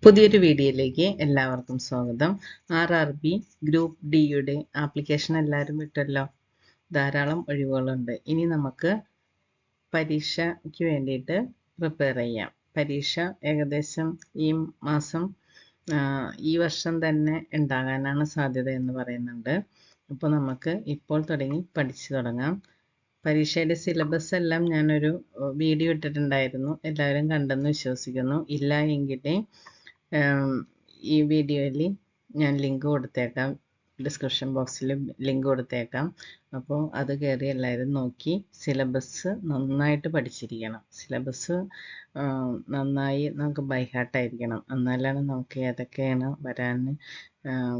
പുതിയൊരു വീഡിയോയിലേക്ക് എല്ലാവർക്കും സ്വാഗതം. RRB ഗ്രൂപ്പ് ഡിയുടെ ആപ്ലിക്കേഷൻ എല്ലാവരും വിട്ടല്ലോ. ധാരാളം ഒഴിവുകളുണ്ട്. ഇനി നമുക്ക് പരീക്ഷയ്ക്ക് വേണ്ടിയിട്ട് പ്രിപ്പയർ ചെയ്യാം. പരീക്ഷ ഏകദേശം ഈ മാസം ഈ വർഷം തന്നെ ഉണ്ടാകാനാണ് സാധ്യത എന്ന് പറയുന്നുണ്ട്. അപ്പോൾ നമുക്ക് ഇപ്പോൾ തുടങ്ങി പഠിച്ചു തുടങ്ങാം. പരീക്ഷയുടെ സിലബസ് എല്ലാം ഞാനൊരു വീഡിയോ ഇട്ടിട്ടുണ്ടായിരുന്നു. എല്ലാവരും കണ്ടെന്ന് വിശ്വസിക്കുന്നു. ഇല്ല എങ്കിൽ ഈ വീഡിയോയിൽ ഞാൻ ലിങ്ക് കൊടുത്തേക്കാം, ഡിസ്ക്രിപ്ഷൻ ബോക്സിൽ ലിങ്ക് കൊടുത്തേക്കാം. അപ്പോൾ അത് കയറി എല്ലാവരും നോക്കി സിലബസ് നന്നായിട്ട് പഠിച്ചിരിക്കണം. സിലബസ് നന്നായി നമുക്ക് ബൈ ഹാർട്ടായിരിക്കണം. എന്നാലാണ് നമുക്ക് ഏതൊക്കെയാണ് വരാൻ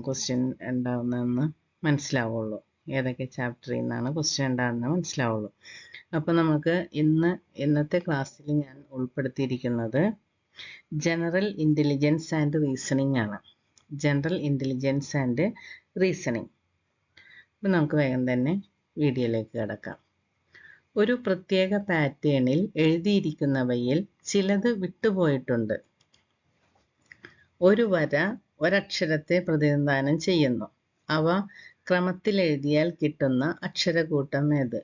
ക്വസ്റ്റ്യൻ ഉണ്ടാവുന്നതെന്ന് മനസ്സിലാവുള്ളൂ. ഏതൊക്കെ ചാപ്റ്ററിൽ നിന്നാണ് ക്വസ്റ്റ്യൻ ഉണ്ടാകുന്നത് മനസ്സിലാവുള്ളൂ. അപ്പോൾ നമുക്ക് ഇന്നത്തെ ക്ലാസ്സിൽ ഞാൻ ഉൾപ്പെടുത്തിയിരിക്കുന്നത് ജനറൽ ഇൻ്റലിജൻസ് ആൻഡ് റീസണിംഗ് ആണ്. General intelligence and reasoning. അപ്പോൾ നമുക്ക് വേഗം തന്നെ വീഡിയോയിലേക്ക് കിടക്കാം. ഒരു പ്രത്യേക പാറ്റേണിൽ എഴുതിയിരിക്കുന്നവയിൽ ചിലത് വിട്ടുപോയിട്ടുണ്ട്. ഒരു വര ഒരക്ഷരത്തെ പ്രതിനിധാനം ചെയ്യുന്നു. അവ ക്രമത്തിൽ എഴുതിയാൽ കിട്ടുന്ന അക്ഷരക്കൂട്ടം ഏത്?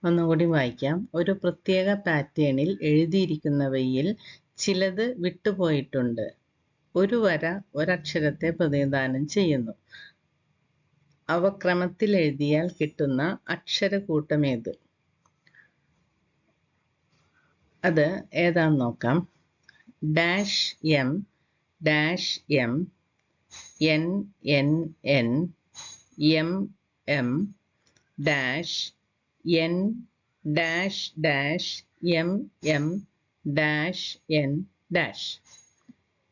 ഒന്നുകൂടി വായിക്കാം. ഒരു പ്രത്യേക പാറ്റേണിൽ എഴുതിയിരിക്കുന്നവയിൽ ചിലത് വിട്ടുപോയിട്ടുണ്ട്. ഒരു വര ഒരക്ഷരത്തെ പ്രതിനിധാനം ചെയ്യുന്നു. അവ ക്രമത്തിൽ എഴുതിയാൽ കിട്ടുന്ന അക്ഷരക്കൂട്ടം ഏത്? അത് ഏതാന്ന് നോക്കാം. Dash M, dash M, N N N, M M, dash N, dash dash, M M, dash N, dash.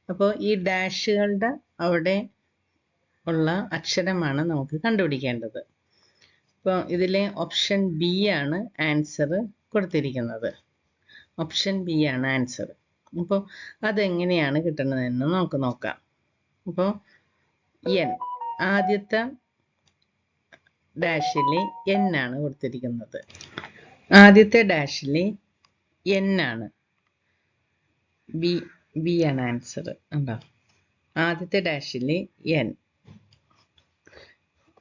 അപ്പോൾ ഈ ഡാഷുകളുടെ അവിടെ ഉള്ള അക്ഷരമാണ് നമുക്ക് കണ്ടുപിടിക്കേണ്ടത്. ഇപ്പോൾ ഇതിലെ ഓപ്ഷൻ ബി ആണ് ആൻസർ കൊടുത്തിരിക്കുന്നത്. ഓപ്ഷൻ ബി ആണ് ആൻസർ. അപ്പോൾ അതെങ്ങനെയാണ് കിട്ടുന്നതെന്ന് നമുക്ക് നോക്കാം. അപ്പോൾ എൻ, ആദ്യത്തെ ഡാഷിൽ എൻ ആണ് കൊടുത്തിരിക്കുന്നത്. ആദ്യത്തെ ഡാഷിൽ എൻ ആണ്. ബി ആണ് ആൻസർ. ഉണ്ടോ? ആദ്യത്തെ ഡാഷിൽ എൻ,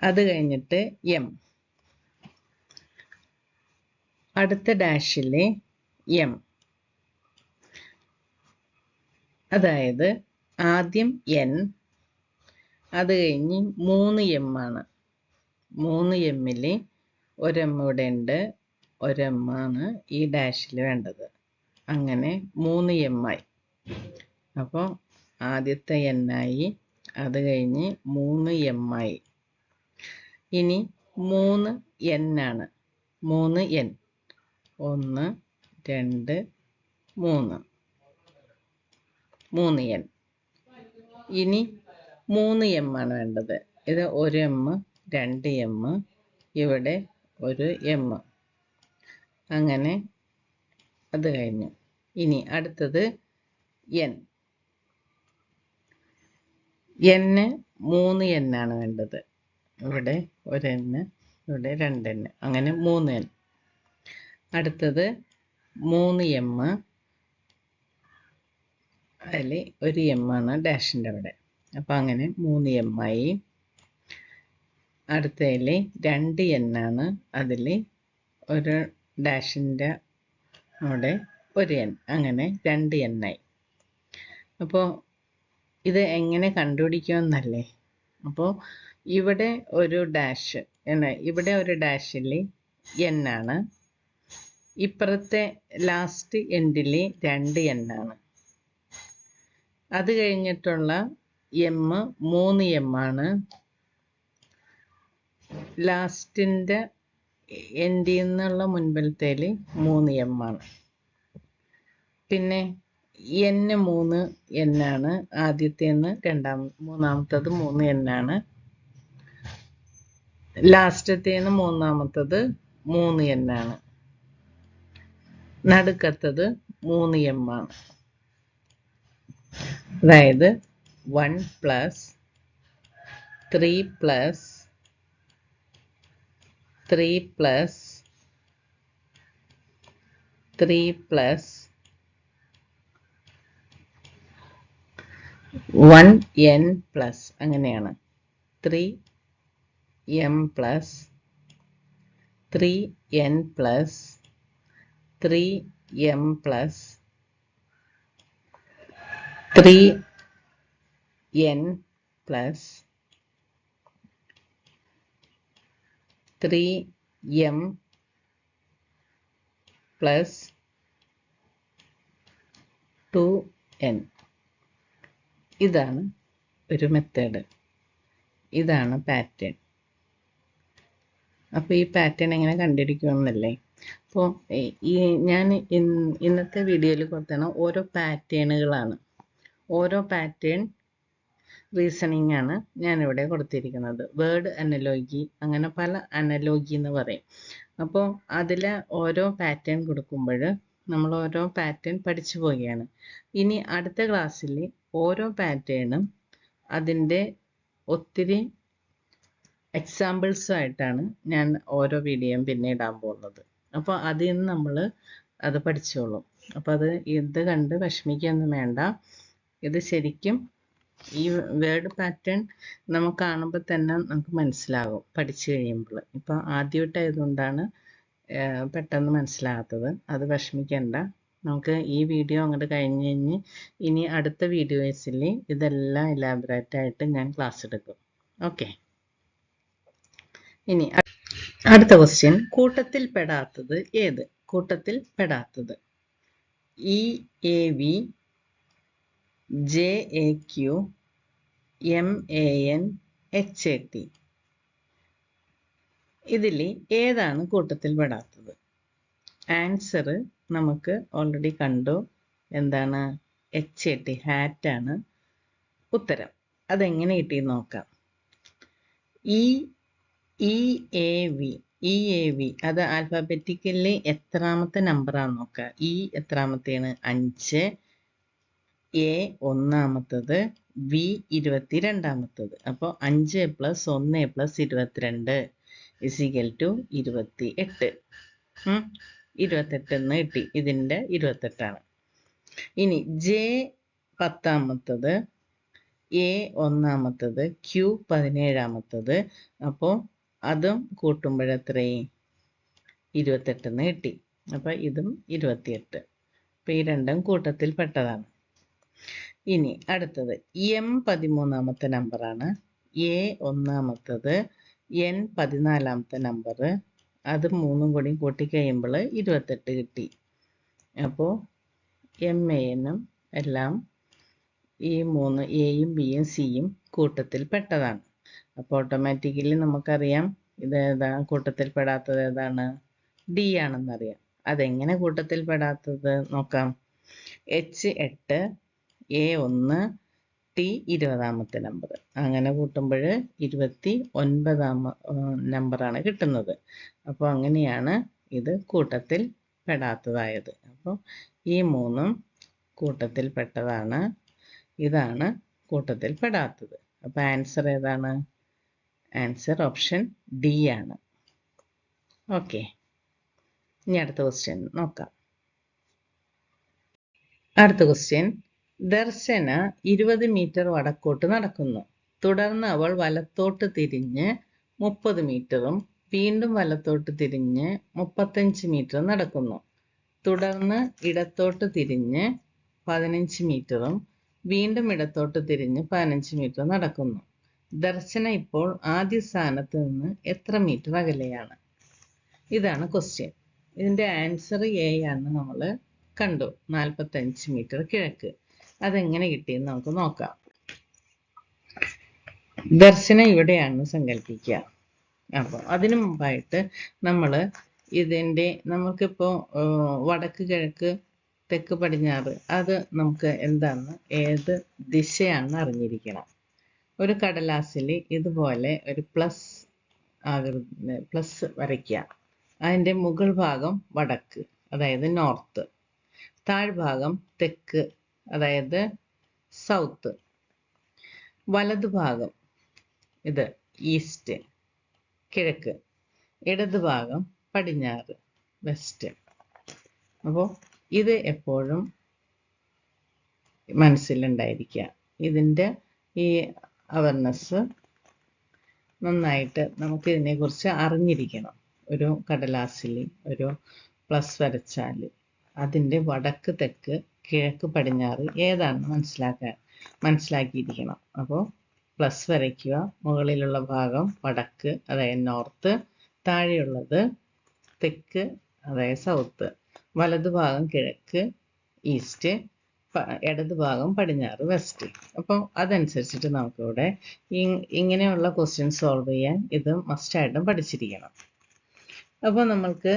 അത് കഴിഞ്ഞിട്ട് എം, അടുത്ത ഡാഷിൽ എം. അതായത് ആദ്യം എൻ, അത് കഴിഞ്ഞ് 3 എം ആണ്. 3 എമ്മിൽ ഒരെം ഇവിടെ ഉണ്ട്, ഒരെം ആണ് ഈ ഡാഷിൽ വേണ്ടത്. അങ്ങനെ 3 എം ആയി. അപ്പോൾ ആദ്യത്തെ എൻ ആയി, അത് കഴിഞ്ഞ് 3 എം ആയി. ഇനി 3 എൻ ആണ്. 3 എൻ, 1 2 3, 3 എൻ. ഇനി 3 എം ആണ് വേണ്ടത്. ഇത് 1 എം, 2 എം, ഇവിടെ 1 എം. അങ്ങനെ അത് കഴിഞ്ഞു. ഇനി അടുത്തത് എൻ. എന്ന് 3 എൻ ആണ് വേണ്ടത്. ഇവിടെ 1 എൻ, ഇവിടെ 2 എൻ, അങ്ങനെ 3 എൻ. അടുത്തത് 3 എം, അതിൽ 1 എം ആണ് ഡാഷിൻ്റെ അവിടെ. അപ്പം അങ്ങനെ 3 എം ആയി. അടുത്തതിൽ 2 എൻ ആണ്, അതിൽ ഒരു ഡാഷിൻ്റെ അവിടെ 1 എൻ, അങ്ങനെ 2 എൻ ആയി. അപ്പോൾ ഇത് എങ്ങനെ കണ്ടുപിടിക്കുമെന്നല്ലേ? അപ്പോൾ ഇവിടെ ഒരു ഡാഷ്, ഇവിടെ ഒരു ഡാഷിൽ എൻ ആണ്, ഇപ്പുറത്തെ ലാസ്റ്റ് എൻഡിൽ 2 എൻ ആണ്. അത് കഴിഞ്ഞിട്ടുള്ള എം 3 എം ആണ്. ലാസ്റ്റിൻ്റെ എൻഡിൽ നിന്നുള്ള മുൻപിലത്തേൽ 3 എം ആണ്. പിന്നെ എൻ 3 എൻ ആണ്. ആദ്യത്തേന്ന് മൂന്നാമത്തത് 3 എൻ ആണ്. ലാസ്റ്റത്തേന്ന് മൂന്നാമത്തത് 3 എൻ ആണ്. നടുക്കത്തത് 3 എം ആണ്. അതായത് 1 + 3 + 3 + 3 + 1n പ്ലസ് അങ്ങനെയാണ് 3m plus 3n plus 3m plus 3n plus 3m plus 2n. ഇതാണ് ഒരു മെത്തേഡ്, ഇതാണ് പാറ്റേൺ. അപ്പോൾ ഈ പാറ്റേൺ എങ്ങനെ കണ്ടുപിടിക്കുമെന്നല്ലേ. അപ്പോൾ ഞാൻ ഇന്നത്തെ വീഡിയോയിൽ കൊടുത്തതാണ് ഓരോ പാറ്റേണുകളാണ്, ഓരോ പാറ്റേൺ റീസണിങ് ആണ് ഞാനിവിടെ കൊടുത്തിരിക്കുന്നത്. വേർഡ് അനലോഗി, അങ്ങനെ പല അനലോഗി എന്ന് പറയും. അപ്പോൾ അതിൽ ഓരോ പാറ്റേൺ കൊടുക്കുമ്പോൾ നമ്മൾ ഓരോ പാറ്റേൺ പഠിച്ചു പോവുകയാണ്. ഇനി അടുത്ത ക്ലാസ്സിൽ ഓരോ പാറ്റേണും അതിൻ്റെ ഒത്തിരി എക്സാമ്പിൾസുമായിട്ടാണ് ഞാൻ ഓരോ വീഡിയോയും പിന്നെ ഇടാൻ പോകുന്നത്. അപ്പോൾ അതിൽ നിന്ന് നമ്മൾ അത് പഠിച്ചോളും. അപ്പോൾ ഇത് കണ്ട് വിഷമിക്കൊന്നും വേണ്ട. ഇത് ശരിക്കും ഈ വേർഡ് പാറ്റേൺ നമുക്ക് കാണുമ്പോൾ തന്നെ നമുക്ക് മനസ്സിലാകും പഠിച്ചു കഴിയുമ്പോൾ. ഇപ്പോൾ ആദ്യമായിട്ടായതുകൊണ്ടാണ് പെട്ടെന്ന് മനസ്സിലാകാത്തത്. അത് വിഷമിക്കേണ്ട. നമുക്ക് ഈ വീഡിയോ അങ്ങോട്ട് കഴിഞ്ഞ് ഇനി അടുത്ത വീഡിയോസിൽ ഇതെല്ലാം എലാബറേറ്റ് ആയിട്ട് ഞാൻ ക്ലാസ് എടുക്കും. ഓക്കെ, ഇനി അടുത്ത ക്വസ്റ്റ്യൻ. കൂട്ടത്തിൽ പെടാത്തത് ഏത്? കൂട്ടത്തിൽ പെടാത്തത് EAV, JAQ, MAN, HAT. ഇതിൽ ഏതാണ് കൂട്ടത്തിൽ പെടാത്തത്? ആൻസർ നമുക്ക് ഓൾറെഡി കണ്ടു. എന്താണ്? HAT, ഹാറ്റ് ആണ് ഉത്തരം. അതെങ്ങനെ കിട്ടിയെന്ന് നോക്കാം. EAV അത് ആൽഫാബറ്റിക്കലി എത്രാമത്തെ നമ്പറാണെന്ന് നോക്കാം. എത്രാമത്തെയാണ്? 5, A ഒന്നാമത്തത്, V 22ാമത്തത്. അപ്പോൾ 5 + 1 + 22 = 28. 28 എന്ന് കിട്ടി. ഇതിൻ്റെ 28ആണ്. ഇനി J 10ാമത്തത്, A ഒന്നാമത്തത്, Q 17ാമത്തത്. അപ്പോൾ അതും കൂട്ടുമ്പോഴെത്രയും 28 എന്ന് കിട്ടി. അപ്പോൾ ഇതും 28. അപ്പോൾ ഈ രണ്ടും കൂട്ടത്തിൽ പെട്ടതാണ്. ഇനി അടുത്തത് M 13ാമത്തെ നമ്പറാണ്, A ഒന്നാമത്തത്, N 14ാമത്തെ നമ്പർ. അത് മൂന്നും കൂടി കൂട്ടിക്കഴിയുമ്പോൾ 28 കിട്ടി. അപ്പോൾ MANും എല്ലാം ഈ 3 എയും ബിയും സിയും കൂട്ടത്തിൽ പെട്ടതാണ്. അപ്പോൾ ഓട്ടോമാറ്റിക്കലി നമുക്കറിയാം ഇത് ഏതാണ് കൂട്ടത്തിൽ പെടാത്തത്, ഏതാണ്? D ആണെന്നറിയാം. അതെങ്ങനെ കൂട്ടത്തിൽ പെടാത്തത് നോക്കാം. H 8, A 1, T 20ാമത്തെ number. അങ്ങനെ കൂട്ടുമ്പോൾ 29ാം നമ്പറാണ് കിട്ടുന്നത്. അപ്പോൾ അങ്ങനെയാണ് ഇത് കൂട്ടത്തിൽ പെടാത്തതായത്. അപ്പോൾ ഈ മൂന്നും കൂട്ടത്തിൽ പെട്ടതാണ്. ഇതാണ് കൂട്ടത്തിൽ പെടാത്തത്. അപ്പോൾ ആൻസർ ഏതാണ്? ആൻസർ ഓപ്ഷൻ D ആണ്. ഓക്കെ, ഇനി അടുത്ത ക്വസ്റ്റ്യൻ നോക്കാം. അടുത്ത ക്വസ്റ്റ്യൻ. ദർശന 20 മീറ്റർ വടക്കോട്ട് നടക്കുന്നു. തുടർന്ന് അവൾ വലത്തോട്ട് തിരിഞ്ഞ് 30 മീറ്ററും വീണ്ടും വലത്തോട്ട് തിരിഞ്ഞ് 35 മീറ്റർ നടക്കുന്നു. തുടർന്ന് ഇടത്തോട്ട് തിരിഞ്ഞ് 15 മീറ്ററും വീണ്ടും ഇടത്തോട്ട് തിരിഞ്ഞ് 15 മീറ്റർ നടക്കുന്നു. ദർശന ഇപ്പോൾ ആദ്യ സ്ഥാനത്ത് നിന്ന് എത്ര മീറ്റർ അകലെയാണ്? ഇതാണ് ക്വസ്റ്റ്യൻ. ഇതിൻ്റെ ആൻസർ A ആണ്. നമ്മൾ കണ്ടു, 45 മീറ്റർ കിഴക്ക്. അതെങ്ങനെ കിട്ടിയെന്ന് നമുക്ക് നോക്കാം. ദർശന ഇവിടെയാണ് സങ്കല്പിക്കുക. അപ്പോൾ അതിനു മുമ്പായിട്ട് നമ്മൾ നമുക്കിപ്പോൾ വടക്ക് കിഴക്ക് തെക്ക് പടിഞ്ഞാറ് അത് നമുക്ക് എന്താണെന്ന് ഏത് ദിശയാണെന്ന് അറിഞ്ഞിരിക്കണം. ഒരു കടലാസിൽ ഇതുപോലെ ഒരു പ്ലസ് വരയ്ക്കുക. അതിൻ്റെ മുകൾ ഭാഗം വടക്ക്, അതായത് നോർത്ത്. താഴ്ഭാഗം തെക്ക്, അതായത് സൗത്ത്. വലതുഭാഗം ഇത് ഈസ്റ്റ്, കിഴക്ക്. ഇടതുഭാഗം പടിഞ്ഞാറ്, വെസ്റ്റ്. അപ്പോൾ ഇത് എപ്പോഴും മനസ്സിലുണ്ടായിരിക്കുക. ഇതിൻ്റെ ഈ അവർനെസ് നന്നായിട്ട് നമുക്ക് ഇതിനെക്കുറിച്ച് അറിഞ്ഞിരിക്കണം. ഒരു കടലാസിൽ ഒരു പ്ലസ് വരച്ചാൽ അതിൻ്റെ വടക്ക് തെക്ക് കിഴക്ക് പടിഞ്ഞാറ് ഏതാണെന്ന് മനസ്സിലാക്കിയിരിക്കണം. അപ്പോൾ പ്ലസ് വരയ്ക്കുക. മുകളിലുള്ള ഭാഗം വടക്ക്, അതായത് നോർത്ത്, താഴെയുള്ളത് തെക്ക്, അതായത് സൗത്ത്, വലതുഭാഗം കിഴക്ക് ഈസ്റ്റ്, ഇടതുഭാഗം പടിഞ്ഞാറ് വെസ്റ്റ്. അപ്പോൾ അതനുസരിച്ചിട്ട് നമുക്കിവിടെ ഇങ്ങനെയുള്ള ക്വസ്റ്റ്യൻ സോൾവ് ചെയ്യാൻ ഇത് മസ്റ്റായിട്ടും പഠിച്ചിരിക്കണം. അപ്പോൾ നമ്മൾക്ക്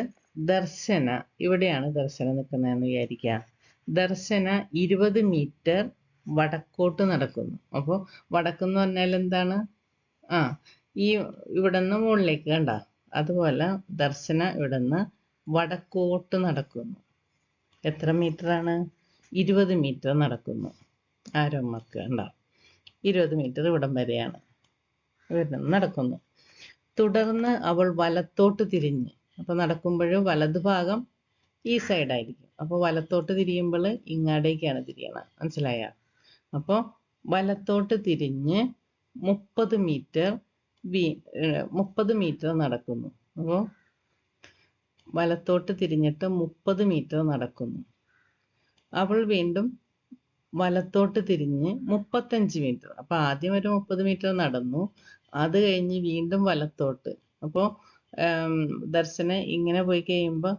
ദർശന, ഇവിടെയാണ് ദർശന നിൽക്കുന്നതെന്ന് വിചാരിക്കുക. ദർശന 20 മീറ്റർ വടക്കോട്ട് നടക്കുന്നു. അപ്പോൾ വടക്കെന്ന് പറഞ്ഞാൽ എന്താണ്? ഈ ഇവിടെ നിന്ന് മുകളിലേക്ക് കണ്ട, അതുപോലെ ദർശന ഇവിടെ നിന്ന് വടക്കോട്ട് നടക്കുന്നു. എത്ര മീറ്ററാണ്? 20 മീറ്റർ നടക്കുന്നു. ആരോമർക്ക് കണ്ട 20 മീറ്റർ ഇവിടം വരെയാണ് ഇവിടെ നടക്കുന്നു. തുടർന്ന് അവൾ വലത്തോട്ട് തിരിഞ്ഞ്, അപ്പോൾ നടക്കുമ്പോഴും വലതുഭാഗം ഈ സൈഡായിരിക്കും. അപ്പോൾ വലത്തോട്ട് തിരിയുമ്പോൾ ഇങ്ങാടേക്കാണ് തിരിയണം. മനസ്സിലായ? അപ്പോൾ വലത്തോട്ട് തിരിഞ്ഞ് 30 മീറ്റർ നടക്കുന്നു. അപ്പോൾ വലത്തോട്ട് തിരിഞ്ഞിട്ട് 30 മീറ്റർ നടക്കുന്നു. അവൾ വീണ്ടും വലത്തോട്ട് തിരിഞ്ഞ് 35 മീറ്റർ. അപ്പോൾ ആദ്യം ഒരു 30 മീറ്റർ നടന്നു, അത് കഴിഞ്ഞ് വീണ്ടും വലത്തോട്ട്. അപ്പോൾ ദർശന ഇങ്ങനെ പോയി കഴിയുമ്പോൾ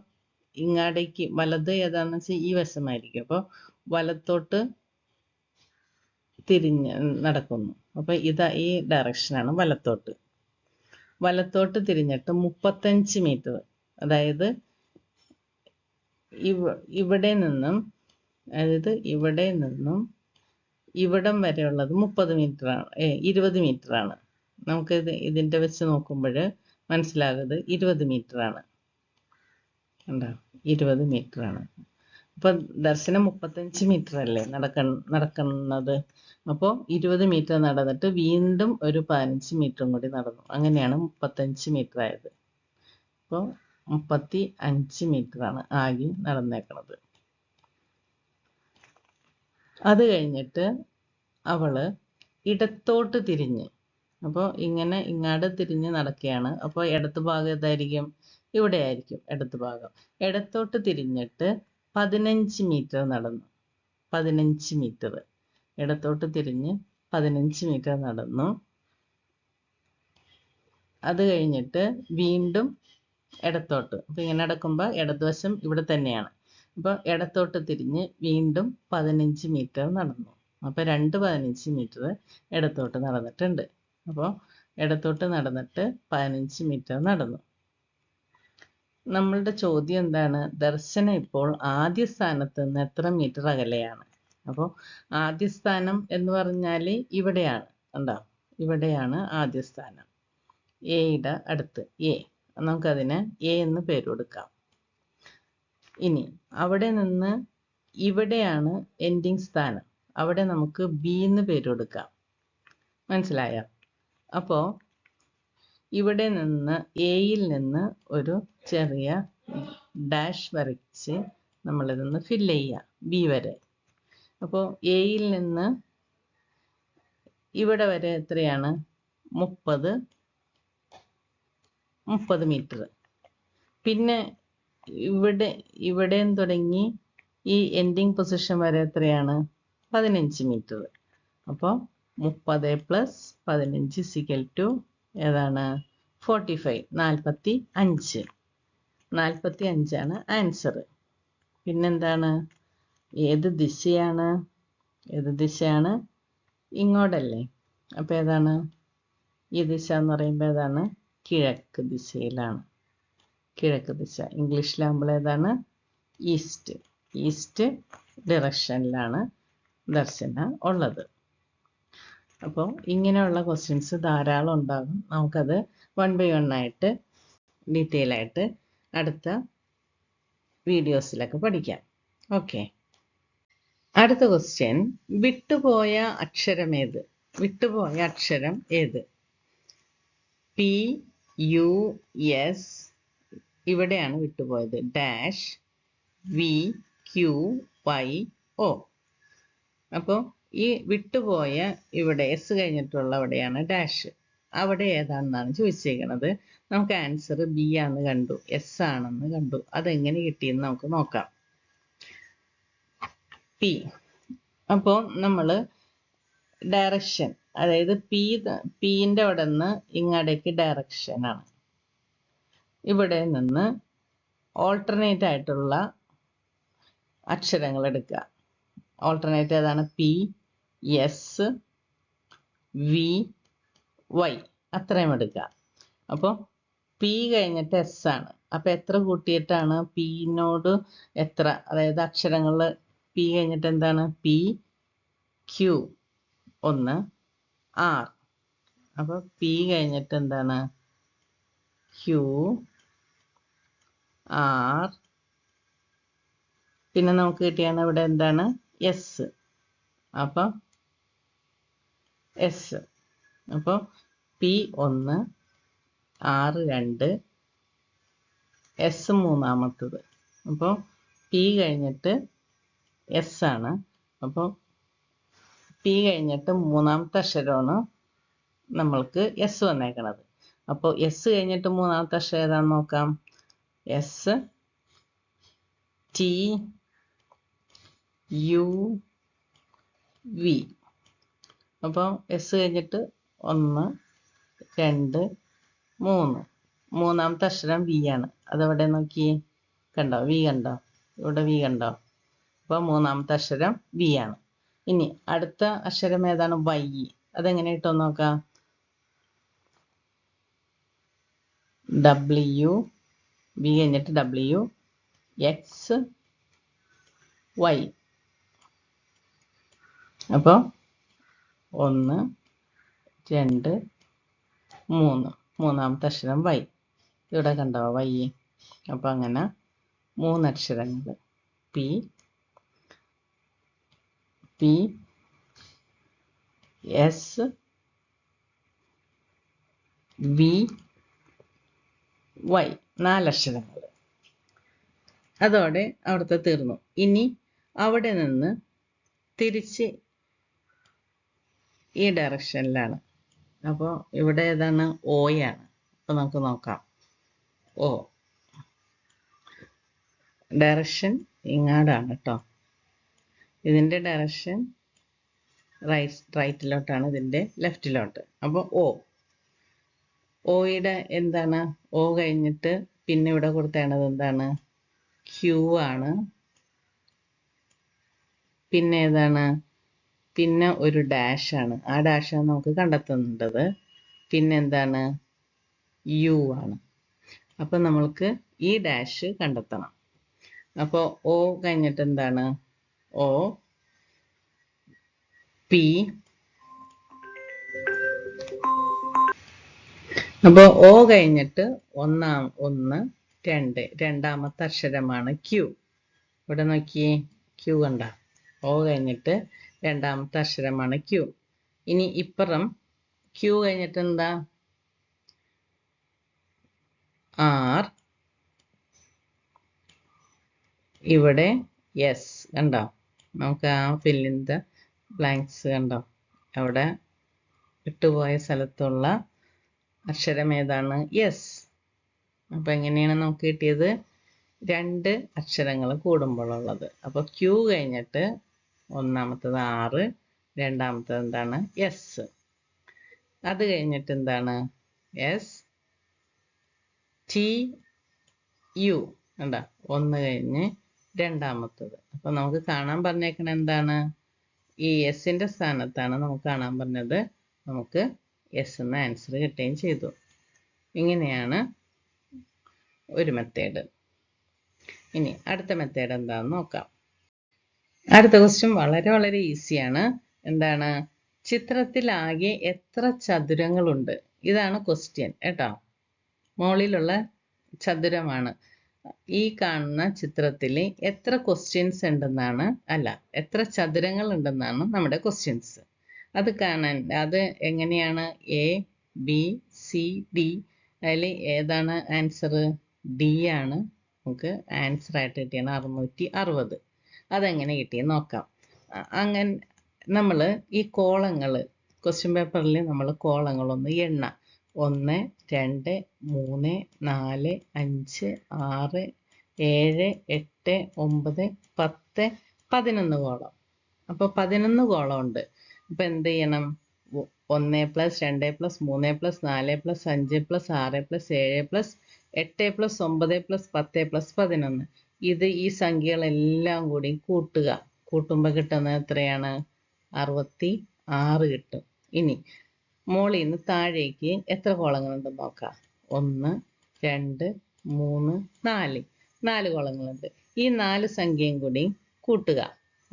ഇങ്ങാടേക്ക് വലത് ഏതാണെന്ന് വെച്ചാൽ ഈ വശമായിരിക്കും. അപ്പോൾ വലത്തോട്ട് തിരിഞ്ഞ് നടക്കുന്നു. അപ്പോൾ ഈ ഡയറക്ഷനാണ് വലത്തോട്ട്. വലത്തോട്ട് തിരിഞ്ഞിട്ട് 35 മീറ്റർ, അതായത് ഇവിടെ നിന്നും ഇവിടം വരെയുള്ളത് 30 മീറ്ററാണ്, 20 മീറ്ററാണ്. നമുക്ക് ഇതിൻ്റെ വെച്ച് നോക്കുമ്പോൾ മനസ്സിലാകുന്നത് 20 മീറ്ററാണ്. കണ്ടോ? 20 മീറ്ററാണ്. അപ്പം ദർശനം 35 മീറ്റർ അല്ലേ നടക്കുന്നത്. അപ്പോൾ 20 മീറ്റർ നടന്നിട്ട് വീണ്ടും ഒരു 15 മീറ്ററും കൂടി നടന്നു. അങ്ങനെയാണ് 35 മീറ്റർ ആയത്. അപ്പോൾ 35 മീറ്ററാണ് ആകെ നടന്നേക്കുന്നത്. അത് കഴിഞ്ഞിട്ട് അവള് ഇടത്തോട്ട് തിരിഞ്ഞ്, അപ്പോൾ ഇങ്ങാട് തിരിഞ്ഞ് നടക്കുകയാണ്. അപ്പോൾ ഇടത്ത് ഭാഗം ഏതായിരിക്കും? ഇവിടെ ആയിരിക്കും ഇടത്ത് ഭാഗം. ഇടത്തോട്ട് തിരിഞ്ഞിട്ട് 15 മീറ്റർ നടന്നു. 15 മീറ്റർ ഇടത്തോട്ട് തിരിഞ്ഞ് 15 മീറ്റർ നടന്നു. അത് കഴിഞ്ഞിട്ട് വീണ്ടും ഇടത്തോട്ട്. അപ്പോൾ ഇങ്ങനെ നടക്കുമ്പോൾ ഇടതുവശം ഇവിടെ തന്നെയാണ്. അപ്പോൾ ഇടത്തോട്ട് തിരിഞ്ഞ് വീണ്ടും 15 മീറ്റർ നടന്നു. അപ്പോൾ 15 മീറ്റർ ഇടത്തോട്ട് നടന്നിട്ടുണ്ട്. അപ്പോൾ ഇടത്തോട്ട് നടന്നിട്ട് 15 മീറ്റർ നടന്നു. നമ്മളുടെ ചോദ്യം എന്താണ്? ദർശന ഇപ്പോൾ ആദ്യ സ്ഥാനത്ത് നിന്ന് എത്ര മീറ്റർ അകലെയാണ്? അപ്പോൾ ആദ്യ സ്ഥാനം എന്ന് പറഞ്ഞാൽ ഇവിടെയാണ്. കണ്ടോ? ഇവിടെയാണ് ആദ്യ സ്ഥാനം. എയുടെ അടുത്ത് എ. നമുക്കതിന് എ എന്ന് പേര് കൊടുക്കാം. ഇനി അവിടെ നിന്ന് ഇവിടെയാണ് എൻഡിങ് സ്ഥാനം. അവിടെ നമുക്ക് ബി എന്ന് പേര് കൊടുക്കാം. മനസ്സിലായോ? അപ്പോൾ ഇവിടെ നിന്ന് എയിൽ നിന്ന് ഒരു ചെറിയ ഡാഷ് വരച്ച് നമ്മളിതൊന്ന് ഫില്ല് ചെയ്യുക ബി വരെ. അപ്പോൾ എയിൽ നിന്ന് ഇവിടെ വരെ എത്രയാണ്? 30 മീറ്റർ. പിന്നെ ഇവിടെ തുടങ്ങി ഈ എൻഡിങ് പൊസിഷൻ വരെ എത്രയാണ്? 15 മീറ്റർ. അപ്പോൾ 30 + 15 ഏതാണ്? 45. 45. 45 ആണ് ആൻസർ. പിന്നെന്താണ്? ഏത് ദിശയാണ്? ഇങ്ങോട്ടല്ലേ? അപ്പോൾ ഏതാണ് ഈ ദിശ എന്ന് പറയുമ്പോൾ? ഏതാണ്? കിഴക്ക് ദിശയിലാണ്. കിഴക്ക് ദിശ. ഇംഗ്ലീഷിലാകുമ്പോൾ ഏതാണ്? ഈസ്റ്റ് ഡയറക്ഷനിലാണ് ദർശന ഉള്ളത്. അപ്പോൾ ഇങ്ങനെയുള്ള ക്വസ്റ്റ്യൻസ് ധാരാളം ഉണ്ടാകും. നമുക്കത് 1 by 1 ആയിട്ട് ഡീറ്റെയിൽ ആയിട്ട് അടുത്ത വീഡിയോസിലൊക്കെ പഠിക്കാം. ഓക്കെ. അടുത്ത ക്വസ്റ്റ്യൻ, വിട്ടുപോയ അക്ഷരം ഏത്? PUS ഇവിടെയാണ് വിട്ടുപോയത്. Dash VQYO. അപ്പോൾ ഈ വിട്ടുപോയ ഇവിടെ എസ് കഴിഞ്ഞിട്ടുള്ള അവിടെയാണ് ഡാഷ്. അവിടെ ഏതാണെന്നാണ് ചോദിച്ചേക്കുന്നത്. നമുക്ക് ആൻസർ ബി ആണെന്ന് കണ്ടു, എസ് ആണെന്ന് കണ്ടു. അതെങ്ങനെ കിട്ടിയെന്ന് നമുക്ക് നോക്കാം. പി. അപ്പോൾ നമ്മൾ ഡയറക്ഷൻ, അതായത് പിന്റെ അവിടെ നിന്ന് ഇങ്ങടേക്ക് ഡയറക്ഷനാണ്. ഇവിടെ നിന്ന് ഓൾട്ടർനേറ്റ് ആയിട്ടുള്ള അക്ഷരങ്ങൾ എടുക്കുക. ഓൾട്ടർനേറ്റ് ഏതാണ്? പി, എസ്, വി, വൈ, അത്രയും എടുക്കുക. അപ്പോൾ പി കഴിഞ്ഞിട്ട് എസ് ആണ്. അപ്പോൾ എത്ര കൂട്ടിയിട്ടാണ് പിന്നോട് എത്ര, അതായത് അക്ഷരങ്ങൾ പി കഴിഞ്ഞിട്ട് എന്താണ്? P, Q 1, R. അപ്പോൾ പി കഴിഞ്ഞിട്ട് എന്താണ്? Q, R. പിന്നെ നമുക്ക് കിട്ടിയാണ് ഇവിടെ എന്താണ്? എസ്. അപ്പം എസ്. അപ്പോൾ പി 1, ആർ 2, എസ് മൂന്നാമത്തത്. അപ്പോൾ പി കഴിഞ്ഞിട്ട് എസ് ആണ്. അപ്പോൾ പി കഴിഞ്ഞിട്ട് മൂന്നാമത്തെ അക്ഷരമാണ് നമ്മൾക്ക് എസ് വന്നേക്കണത്. അപ്പോൾ എസ് കഴിഞ്ഞിട്ട് മൂന്നാമത്തെ അക്ഷരം ഏതാണെന്ന് നോക്കാം. S, T, U, V. അപ്പോൾ എസ് കഴിഞ്ഞിട്ട് 1, 2, 3. മൂന്നാമത്തെ അക്ഷരം വി ആണ്. അതെവിടെ നോക്കി? കണ്ടോ? വി കണ്ടോ? ഇവിടെ വി കണ്ടോ? അപ്പോൾ മൂന്നാമത്തെ അക്ഷരം വി ആണ്. ഇനി അടുത്ത അക്ഷരം ഏതാണ്? വൈ. അതെങ്ങനെ കിട്ടുമെന്ന് നോക്കാം. ഡബ്ല്യു, വി കഴിഞ്ഞിട്ട് ഡബ്ല്യു, എക്സ്, വൈ. അപ്പോൾ 1, 2, 3. മൂന്നാമത്തെ അക്ഷരം വൈ. ഇവിടെ കണ്ടോ? വൈ. അപ്പോൾ അങ്ങനെ 3 അക്ഷരങ്ങൾ. P, P, S, V, Y. 4 അക്ഷരങ്ങൾ. അതോടെ അവിടുത്തെ തീർന്നു. ഇനി അവിടെ നിന്ന് തിരിച്ച് ഈ ഡയറക്ഷനിലാണ്. അപ്പോൾ ഇവിടെ ഏതാണ്? ഓയാണ്. അപ്പോൾ നമുക്ക് നോക്കാം. ഓ ഡയറക്ഷൻ ഇങ്ങാടാണ് കേട്ടോ. ഇതിൻ്റെ ഡയറക്ഷൻ റൈറ്റിലോട്ടാണ്, ഇതിൻ്റെ ലെഫ്റ്റിലോട്ട്. അപ്പോൾ ഓയുടെ എന്താണ്? ഓ കഴിഞ്ഞിട്ട് പിന്നെ ഇവിടെ കൊടുത്തേണ്ടത് എന്താണ്? ക്യൂ ആണ്. പിന്നെ ഏതാണ്? പിന്നെ ഒരു ഡാഷ് ആണ്. ആ ഡാഷാണ് നമുക്ക് കണ്ടെത്തേണ്ടത്. പിന്നെ എന്താണ്? യു ആണ്. അപ്പം നമ്മൾക്ക് ഈ ഡാഷ് കണ്ടെത്തണം. അപ്പോൾ ഓ കഴിഞ്ഞിട്ട് എന്താണ്? ഓ, പി. അപ്പോൾ ഓ കഴിഞ്ഞിട്ട് 1, 2. രണ്ടാമത്തെ അക്ഷരമാണ് ക്യൂ. ഇവിടെ നോക്കിയേ, ക്യൂ കണ്ട? ഓ കഴിഞ്ഞിട്ട് രണ്ടാമത്തെ അക്ഷരമാണ് ക്യൂ. ഇനി ഇപ്പുറം ക്യൂ കഴിഞ്ഞിട്ട് എന്താ? ആർ. ഇവിടെ എസ്. കണ്ടോ? നമുക്ക് ആ ഫില്ലിൻ്റെ ബ്ലാങ്ക്സ് കണ്ടോ? അവിടെ വിട്ടുപോയ സ്ഥലത്തുള്ള അക്ഷരം ഏതാണ്? എസ്. അപ്പോൾ എങ്ങനെയാണ് നമുക്ക് കിട്ടിയത്? 2 അക്ഷരങ്ങൾ കൂടുമ്പോഴുള്ളത്. അപ്പോൾ ക്യൂ കഴിഞ്ഞിട്ട് ഒന്നാമത്തത് ആറ്, രണ്ടാമത്തത് എന്താണ്? എസ്. അത് കഴിഞ്ഞിട്ട് എന്താണ്? S, T, U. കണ്ടോ? 1 കഴിഞ്ഞ് രണ്ടാമത്തത്. അപ്പോൾ നമുക്ക് കാണാൻ പറഞ്ഞേക്കണ എന്താണ്? ഈ എസിൻ്റെ സ്ഥാനത്താണ് നമുക്ക് കാണാൻ പറഞ്ഞത്. നമുക്ക് എസ് എന്ന ആൻസർ കിട്ടുകയും ചെയ്തു. ഇങ്ങനെയാണ് ഒരു മെത്തേഡ്. ഇനി അടുത്ത മെത്തേഡ് എന്താണെന്ന് നോക്കാം. അടുത്ത ക്വസ്റ്റ്യൻ വളരെ വളരെ ഈസിയാണ്. എന്താണ്? ചിത്രത്തിലാകെ എത്ര ചതുരങ്ങളുണ്ട്? ഇതാണ് ക്വസ്റ്റ്യൻ കേട്ടോ. മുകളിലുള്ള ചതുരമാണ്. ഈ കാണുന്ന ചിത്രത്തിൽ എത്ര ക്വസ്റ്റ്യൻസ് ഉണ്ടെന്നാണ്, അല്ല എത്ര ചതുരങ്ങൾ ഉണ്ടെന്നാണ് നമ്മുടെ ക്വസ്റ്റ്യൻസ്. അത് കാണാൻ അത് എങ്ങനെയാണ്? A, B, C, D. അതിൽ ഏതാണ് ആൻസർ? ഡി ആണ് നമുക്ക് ആൻസർ ആയിട്ട് കിട്ടിയാണ് 660. അതെങ്ങനെ കിട്ടിയെന്ന് നോക്കാം. അങ്ങനെ നമ്മൾ ഈ കോളങ്ങൾ ക്വസ്റ്റ്യൻ പേപ്പറിൽ നമ്മൾ കോളങ്ങളൊന്ന് എണ്ണ 1 2 3 4 5 6 7 8 9 10 11 കോളം. അപ്പോൾ 11 കോളം ഉണ്ട്. അപ്പോൾ എന്ത് ചെയ്യണം? 1 + 2 + 3 + 4 + 5 + 6 + 7 + 8 + 9 + 10 + 11. ഇത് ഈ സംഖ്യകളെല്ലാം കൂടി കൂട്ടുക. കൂട്ടുമ്പോൾ കിട്ടുന്നത് എത്രയാണ്? 66 കിട്ടും. ഇനി മുകളിൽ നിന്ന് താഴേക്ക് എത്ര കോളങ്ങളുണ്ടെന്ന് നോക്കാം. 1 2 3 4 4 കോളങ്ങളുണ്ട്. ഈ 4 സംഖ്യയും കൂടി കൂട്ടുക.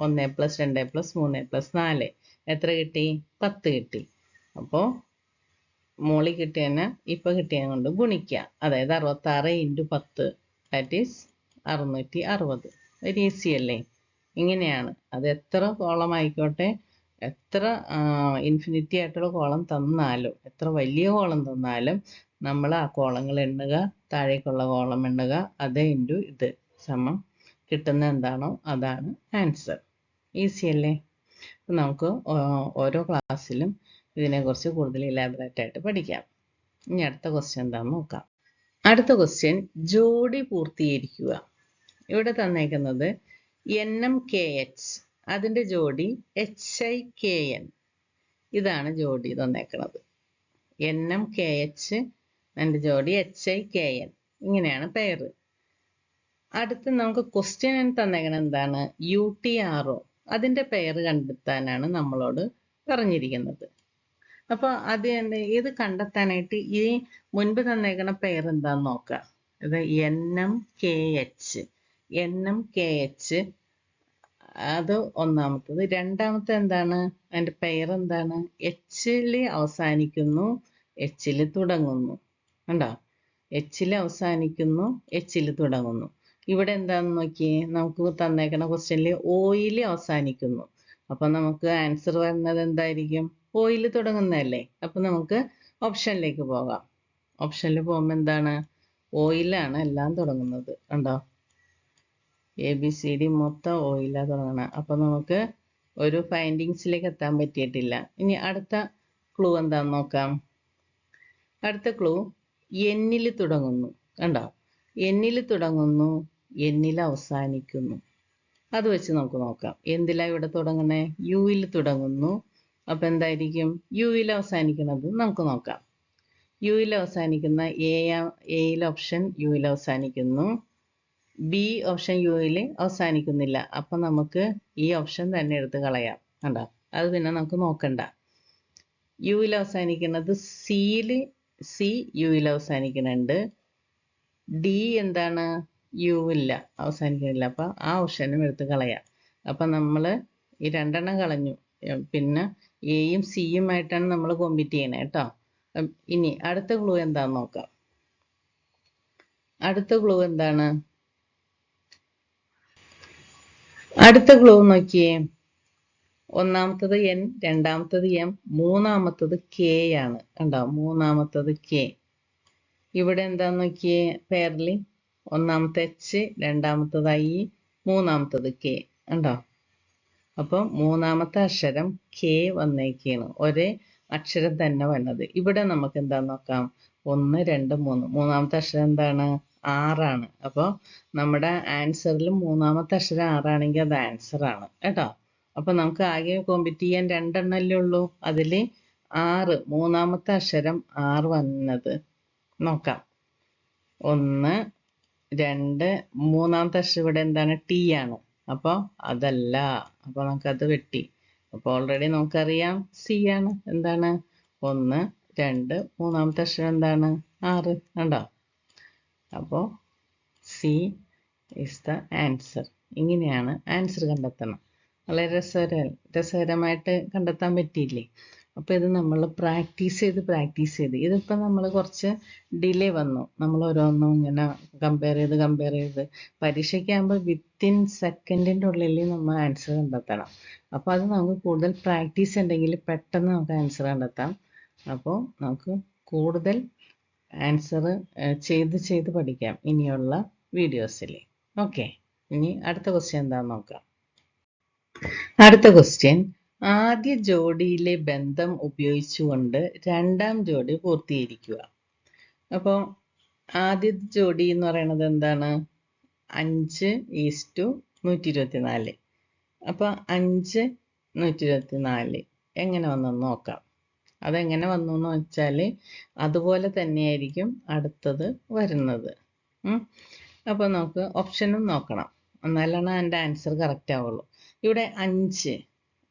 1 + 2 + 3 + 4 എത്ര കിട്ടി? 10 കിട്ടി. അപ്പോൾ മുകളിൽ കിട്ടിയതിനെ ഇപ്പോൾ കിട്ടിയതിനെ കൊണ്ട് ഗുണിക്കുക. അതായത് 66 × 10 ദാറ്റ് ഈസ് 660. വെരി ഈസി അല്ലേ? ഇങ്ങനെയാണ്. അത് എത്ര കോളം ആയിക്കോട്ടെ, എത്ര ഇൻഫിനിറ്റി ആയിട്ടുള്ള കോളം തന്നാലും, എത്ര വലിയ കോളം തന്നാലും നമ്മൾ ആ കോളങ്ങൾ എണ്ണുക, താഴേക്കുള്ള കോളം എണ്ണുക, അത് ഇൻറ്റു ഇത് സമം കിട്ടുന്ന എന്താണോ അതാണ് ആൻസർ. ഈസി അല്ലേ? അപ്പം നമുക്ക് ഓരോ ക്ലാസ്സിലും ഇതിനെക്കുറിച്ച് കൂടുതൽ ഇലാബറേറ്റ് ആയിട്ട് പഠിക്കാം. ഇനി അടുത്ത ക്വസ്റ്റ്യൻ എന്താണെന്ന് നോക്കാം. അടുത്ത ക്വസ്റ്റ്യൻ ജോഡി പൂർത്തീകരിക്കുക. ഇവിടെ തന്നേക്കുന്നത് NMKH, അതിൻ്റെ ജോഡി HIKN. ഇതാണ് ജോഡി തന്നേക്കുന്നത്. NMKH അതിൻ്റെ ജോഡി HIKN. ഇങ്ങനെയാണ് പേര്. അടുത്ത് നമുക്ക് ക്വസ്റ്റ്യൻ തന്നേക്കുന്നത് എന്താണ്? UTRO, അതിൻ്റെ പേര് കണ്ടെത്താനാണ് നമ്മളോട് പറഞ്ഞിരിക്കുന്നത്. അപ്പോൾ ഇത് കണ്ടെത്താനായിട്ട് ഈ മുൻപ് തന്നേക്കുന്ന പേര് എന്താണെന്ന് നോക്കാം. ഇത് NMKH അത് ഒന്നാമത്തത്. രണ്ടാമത്തെ എന്താണ്? അതിൻ്റെ പേരെന്താണ്? H-ൽ അവസാനിക്കുന്നു, H-ൽ തുടങ്ങുന്നു. കണ്ടോ? H-ൽ അവസാനിക്കുന്നു, H-ൽ തുടങ്ങുന്നു. ഇവിടെ എന്താണെന്ന് നോക്കിയേ. നമുക്ക് തന്നേക്കുന്ന ക്വസ്റ്റ്യനിൽ O-ൽ അവസാനിക്കുന്നു. അപ്പം നമുക്ക് ആൻസർ വരുന്നത് എന്തായിരിക്കും? O-ൽ തുടങ്ങുന്നതല്ലേ? അപ്പം നമുക്ക് ഓപ്ഷനിലേക്ക് പോകാം. ഓപ്ഷനിൽ പോകുമ്പോൾ എന്താണ്? O-ലാണ് എല്ലാം തുടങ്ങുന്നത്. കണ്ടോ? ABCD മൊത്തം O-ലാണ് തുടങ്ങണം. അപ്പം നമുക്ക് ഒരു ഫൈൻഡിങ്സിലേക്ക് എത്താൻ പറ്റിയിട്ടില്ല. ഇനി അടുത്ത ക്ലൂ എന്താണെന്ന് നോക്കാം. അടുത്ത ക്ലൂ N-ൽ തുടങ്ങുന്നു. കണ്ടോ? N-ൽ തുടങ്ങുന്നു, N-ൽ അവസാനിക്കുന്നു. അത് വെച്ച് നമുക്ക് നോക്കാം. എന്തിലാണ് ഇവിടെ തുടങ്ങുന്നത്? U-ൽ തുടങ്ങുന്നു. അപ്പം എന്തായിരിക്കും U-ൽ അവസാനിക്കുന്നത്? നമുക്ക് നോക്കാം. U-ൽ അവസാനിക്കുന്ന A ഓപ്ഷൻ U-ൽ അവസാനിക്കുന്നു. B ഓപ്ഷൻ U-ൽ അവസാനിക്കുന്നില്ല. അപ്പം നമുക്ക് ഈ ഓപ്ഷൻ തന്നെ എടുത്ത് കളയാം. കണ്ടോ? അത് പിന്നെ നമുക്ക് നോക്കണ്ട. U-ൽ അവസാനിക്കുന്നത് C U-ൽ അവസാനിക്കുന്നുണ്ട്. D എന്താണ്? U-ഇല്ല, അവസാനിക്കുന്നില്ല. അപ്പം ആ ഓപ്ഷനും എടുത്ത് കളയാം. അപ്പം നമ്മൾ ഈ രണ്ടെണ്ണം കളഞ്ഞു. പിന്നെ എയും സിയുമായിട്ടാണ് നമ്മൾ കോമ്പീറ്റ് ചെയ്യണേ കേട്ടോ. ഇനി അടുത്ത ക്ലൂ എന്താണെന്ന് നോക്കാം. അടുത്ത ക്ലൂ എന്താണ്? അടുത്ത ക്ലൂ നോക്കിയേ. ഒന്നാമത്തത് N, രണ്ടാമത്തത് M, മൂന്നാമത്തത് K ആണ്. കണ്ടോ? മൂന്നാമത്തത് K. ഇവിടെ എന്താന്ന് നോക്കിയേ പേരിൽ. ഒന്നാമത്തെ H, രണ്ടാമത്തത് I, മൂന്നാമത്തത് K. കണ്ടോ? അപ്പം മൂന്നാമത്തെ അക്ഷരം K വന്നേക്കാണ്. ഒരേ അക്ഷരം തന്നെ വന്നത്. ഇവിടെ നമുക്ക് എന്താന്ന് നോക്കാം. 1 2 3. മൂന്നാമത്തെ അക്ഷരം എന്താണ്? R ആണ്. അപ്പോൾ നമ്മുടെ ആൻസറിൽ മൂന്നാമത്തെ അക്ഷരം R ആണെങ്കിൽ അത് ആൻസർ ആണ് കേട്ടോ. അപ്പം നമുക്ക് ആകെ കോമ്പീറ്റ് ചെയ്യാൻ രണ്ടെണ്ണല്ലേ ഉള്ളൂ. അതിൽ R, മൂന്നാമത്തെ അക്ഷരം R വന്നത് നോക്കാം. 1 2. മൂന്നാമത്തെ അക്ഷരം ഇവിടെ എന്താണ്? T ആണ്. അപ്പോൾ അതല്ല. അപ്പോൾ നമുക്കത് വെട്ടി. അപ്പോൾ ഓൾറെഡി നമുക്കറിയാം C ആണ്. എന്താണ്? 1 2. മൂന്നാമത്തെ അക്ഷരം എന്താണ്? R. കണ്ടോ? അപ്പോൾ C ഈസ് ദ ആൻസർ. ഇങ്ങനെയാണ് ആൻസർ കണ്ടെത്തണം. വളരെ രസകരമായിട്ട് കണ്ടെത്താൻ പറ്റിയില്ലേ? അപ്പോൾ ഇത് നമ്മൾ പ്രാക്ടീസ് ചെയ്ത് ഇതിപ്പോൾ നമ്മൾ കുറച്ച് ഡിലേ വന്നു. നമ്മൾ ഓരോന്നും ഇങ്ങനെ കമ്പയർ ചെയ്ത് പരീക്ഷയ്ക്കാകുമ്പോൾ വിത്തിൻ സെക്കൻഡിൻ്റെ ഉള്ളിൽ നമ്മൾ ആൻസർ കണ്ടെത്തണം. അപ്പോൾ അത് നമുക്ക് കൂടുതൽ പ്രാക്ടീസ് ഉണ്ടെങ്കിൽ പെട്ടെന്ന് നമുക്ക് ആൻസർ കണ്ടെത്താം. അപ്പോൾ നമുക്ക് കൂടുതൽ ആൻസർ ചെയ്ത് പഠിക്കാം ഇനിയുള്ള വീഡിയോസിൽ. ഓക്കെ, ഇനി അടുത്ത ക്വസ്റ്റ്യൻ എന്താണെന്ന് നോക്കാം. അടുത്ത ക്വസ്റ്റ്യൻ ആദ്യ ജോഡിയിലെ ബന്ധം ഉപയോഗിച്ചുകൊണ്ട് രണ്ടാം ജോഡി പൂർത്തീകരിക്കുക. അപ്പോൾ ആദ്യത്തെ ജോഡി എന്ന് പറയുന്നത് എന്താണ്? 5:124. അപ്പോൾ 5:124 എങ്ങനെ വന്നെന്ന് നോക്കാം. അതെങ്ങനെ വന്നു എന്ന് വെച്ചാൽ അതുപോലെ തന്നെയായിരിക്കും അടുത്തത് വരുന്നത്. അപ്പോൾ നമുക്ക് ഓപ്ഷനും നോക്കണം, എന്നാലാണ് അതിൻ്റെ ആൻസർ കറക്റ്റ് ആവുള്ളൂ. ഇവിടെ 5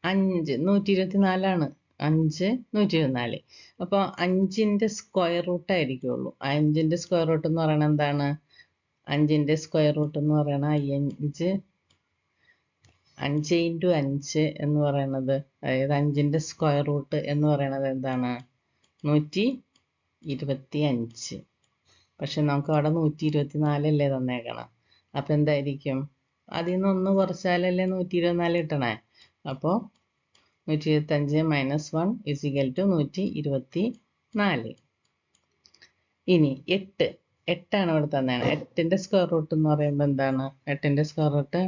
124ആണ്. 5:124. അപ്പോൾ 5ൻ്റെ സ്ക്വയർ റൂട്ട് ആയിരിക്കുള്ളൂ. 5ൻ്റെ സ്ക്വയർ റൂട്ട് എന്ന് പറയുന്നത് എന്താണ്? 5ൻ്റെ സ്ക്വയർ റൂട്ട് എന്ന് പറയുന്നത് 5 ഇൻറ്റു 5 എന്ന് പറയുന്നത്, അതായത് 5ൻ്റെ സ്ക്വയർ റൂട്ട് എന്ന് പറയുന്നത് എന്താണ്? 125. പക്ഷെ നമുക്ക് അവിടെ 124 അല്ലേ തന്നേക്കണം. അപ്പം എന്തായിരിക്കും? അതിൽ നിന്ന് 1 കുറച്ചാലല്ലേ 124 കിട്ടണേ. അപ്പോൾ 125 - 1 = 124. ഇനി 8 ഇവിടെ തന്നെയാണ്. 8ൻ്റെ സ്ക്വയർ റൂട്ട് എന്ന് പറയുമ്പോൾ എന്താണ്? 8ൻ്റെ സ്ക്വയർ റൂട്ട്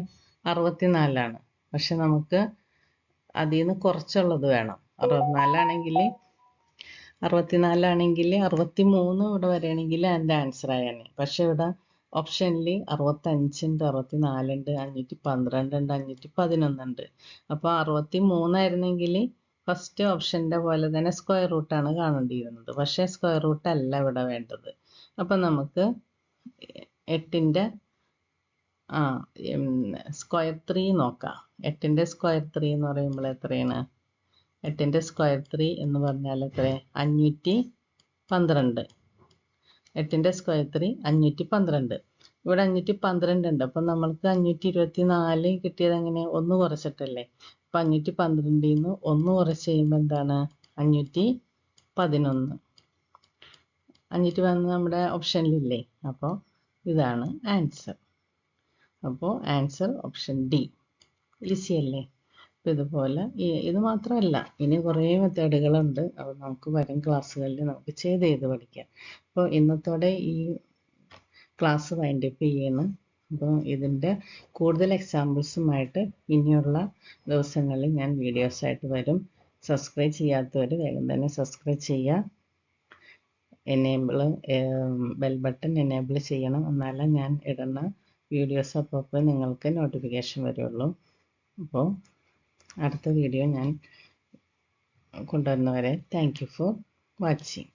64ആണ്. പക്ഷെ നമുക്ക് അതിൽ നിന്ന് കുറച്ചുള്ളത് വേണം. 64ആണെങ്കിൽ 63 ഇവിടെ വരികയാണെങ്കിൽ അതിൻ്റെ ആൻസർ ആയാണ്. പക്ഷെ ഇവിടെ ഓപ്ഷനിൽ 65 ഉണ്ട്, 64 ഉണ്ട്, 512 ഉണ്ട്, 511 ഉണ്ട്. അപ്പോൾ 63 ആയിരുന്നെങ്കിൽ ഫസ്റ്റ് ഓപ്ഷൻ്റെ പോലെ തന്നെ സ്ക്വയർ റൂട്ടാണ് കാണേണ്ടിയിരുന്നത്. പക്ഷേ സ്ക്വയർ റൂട്ട് അല്ല ഇവിടെ വേണ്ടത്. അപ്പം നമുക്ക് 8ൻ്റെ സ്ക്വയർ 3 നോക്കാം. 8ൻ്റെ സ്ക്വയർ 3 എന്ന് പറയുമ്പോൾ എത്രയാണ്? 8ൻ്റെ സ്ക്വയർ 3 എന്ന് പറഞ്ഞാൽ എത്ര? 512. 8ൻ്റെ സ്ക്വയർ 3 512. ഇവിടെ 512 ഉണ്ട്. അപ്പം നമ്മൾക്ക് 524 കിട്ടിയത് എങ്ങനെ? 1 കുറച്ചിട്ടല്ലേ. അപ്പം 512ൽ നിന്ന് 1 കുറച്ച് കഴിയുമ്പോൾ എന്താണ്? 511. 511 നമ്മുടെ ഓപ്ഷനിലില്ലേ. അപ്പോൾ ഇതാണ് ആൻസർ. അപ്പോൾ ആൻസർ ഓപ്ഷൻ ഡി. ഈസി അല്ലേ? അപ്പോൾ ഇതുപോലെ ഇത് മാത്രമല്ല, ഇനി കുറേ മെത്തേഡുകളുണ്ട്. അപ്പോൾ നമുക്ക് വരും ക്ലാസ്സുകളിൽ നമുക്ക് ചെയ്ത് പഠിക്കാം. അപ്പോൾ ഇന്നത്തോടെ ഈ ക്ലാസ് വൈൻഡപ്പ് ചെയ്യണം. അപ്പോൾ ഇതിൻ്റെ കൂടുതൽ എക്സാമ്പിൾസുമായിട്ട് ഇനിയുള്ള ദിവസങ്ങളിൽ ഞാൻ വീഡിയോസായിട്ട് വരും. സബ്സ്ക്രൈബ് ചെയ്യാത്തവർ വേഗം തന്നെ സബ്സ്ക്രൈബ് ചെയ്യുക. ബെൽ ബട്ടൺ എനേബിൾ ചെയ്യണം, എന്നാലേ ഞാൻ ഇടുന്ന വീഡിയോസ് അപ്പോൾ നിങ്ങൾക്ക് നോട്ടിഫിക്കേഷൻ വരുള്ളൂ. അപ്പോൾ അടുത്ത വീഡിയോ ഞാൻ കൊണ്ടുവരുന്നവരെ താങ്ക് യു ഫോർ വാച്ചിങ്.